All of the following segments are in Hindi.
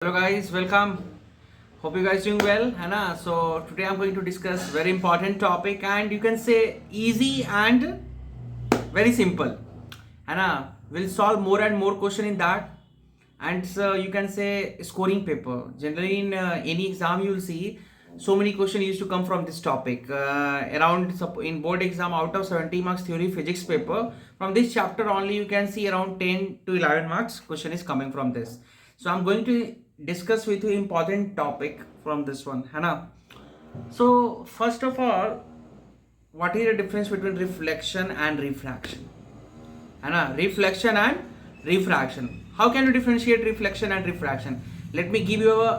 Hello guys, welcome. Hope you guys doing well, है ना? So today I'm going to discuss very important topic and you can say easy and very simple, है ना? We'll solve more and more question in that, and so you can say scoring paper. Generally in any exam you will see so many questions used to come from this topic. In board exam out of 70 marks theory physics paper, from this chapter only you can see around 10 to 11 marks question is coming from this. So I'm going to discuss with you important topic from this one, है ना? So first of all, what is the difference between reflection and refraction, है ना? Reflection and refraction. How can you differentiate reflection and refraction? Let me give you a,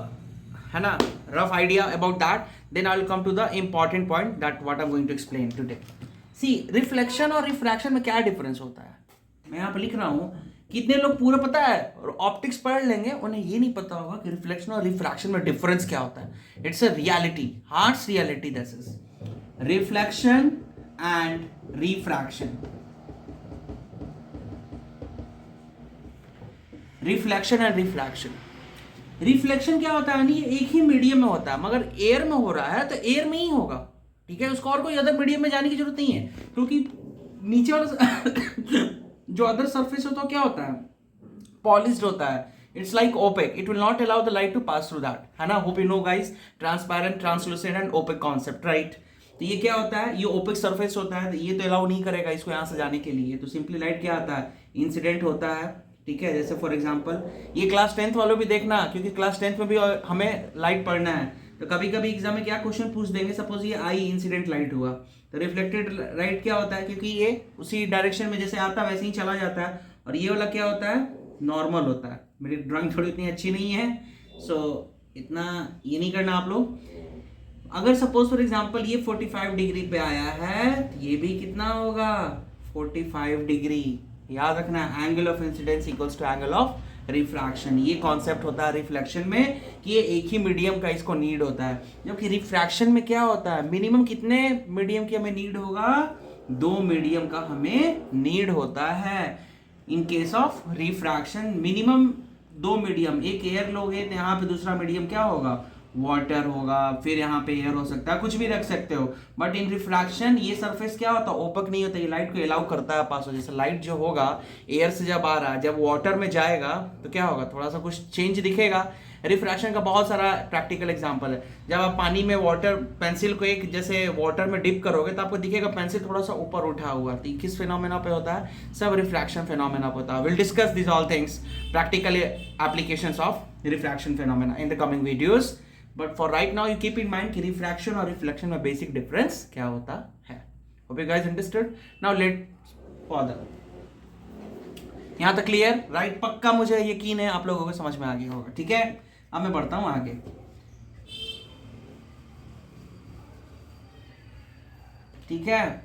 है ना, rough idea about that. Then I will come to the important point that what I'm going to explain today. See, reflection और refraction में क्या difference होता है? मैं यहाँ पे लिख रहा हूँ, कितने लोग पूरा पता है और ऑप्टिक्स पढ़ लेंगे, उन्हें ये नहीं पता होगा कि रिफ्लेक्शन और रिफ्रैक्शन में डिफरेंस क्या होता है. It's a reality, harsh reality. This is reflection and refraction. Reflection and refraction. Reflection क्या होता है? नहीं, एक ही मीडियम में होता है, मगर एयर में हो रहा है तो एयर में ही होगा. ठीक है, उसको और कोई अदर मीडियम में जाने की जरूरत नहीं है, क्योंकि नीचे वाला जो अदर सरफेस होता है क्या होता है? पॉलिश्ड होता है. It's like opaque, it will not allow the light to pass through that, है ना? Hope you know guys, transparent, translucent and opaque concept, right? तो ये क्या होता है? ये ओपेक सरफेस होता है, तो ये तो अलाउ नहीं करेगा इसको यहाँ से जाने के लिए. तो सिंपली लाइट क्या आता है? इंसिडेंट होता है. ठीक है, जैसे फॉर एग्जाम्पल ये क्लास 10th वालों भी देखना, क्योंकि क्लास 10th में भी हमें लाइट पढ़ना है. तो कभी कभी एग्जाम में क्या क्वेश्चन पूछ देंगे, सपोज ये आई इंसिडेंट लाइट हुआ, तो रिफ्लेक्टेड लाइट क्या होता है? क्योंकि ये उसी डायरेक्शन में जैसे आता है वैसे ही चला जाता है. और ये वाला क्या होता है? नॉर्मल होता है. मेरी ड्राइंग थोड़ी इतनी अच्छी नहीं है, सो इतना ये नहीं करना आप लोग. अगर सपोज फॉर एग्जांपल ये 45 डिग्री पे आया है, तो ये भी कितना होगा? 45 डिग्री. याद रखना, angle of incidence equals to angle of refraction. ये कॉन्सेप्ट होता है रिफ्लेक्शन में कि ये एक ही मीडियम का इसको नीड होता है. जबकि रिफ्रैक्शन में क्या होता है? मिनिमम कितने मीडियम की हमें नीड होगा? 2 मीडियम का हमें नीड होता है. In case of refraction minimum 2 medium. एक एयर लोगे तो यहाँ पे दूसरा मीडियम क्या होगा? वाटर होगा, फिर यहाँ पे एयर हो सकता है, कुछ भी रख सकते हो. बट इन रिफ्रैक्शन ये सरफेस क्या होता है? ओपक नहीं होता, ये लाइट को अलाउ करता है पास हो. जैसे लाइट जो होगा एयर से जब आ रहा है, जब वाटर में जाएगा तो क्या होगा? थोड़ा सा कुछ चेंज दिखेगा. रिफ्रैक्शन का बहुत सारा प्रैक्टिकल एग्जांपल है. जब आप पानी में वाटर पेंसिल को एक जैसे वाटर में डिप करोगे तो आपको दिखेगा पेंसिल थोड़ा सा ऊपर उठा हुआ. तो किस फिनोमेना पे होता है? सब रिफ्रैक्शन फिनोमेना पे होता है. Will discuss this all things, practical applications of refraction phenomena in the coming videos. But for right now you keep in mind कि रिफ्रैक्शन और रिफ्लेक्शन में बेसिक डिफरेंस क्या होता है. Hope you guys understood. Now let's further. यहां तक क्लियर, राइट? पक्का मुझे यकीन है आप लोगों को समझ में आ गया होगा. ठीक है, अब मैं बढ़ता हूं आगे. ठीक है,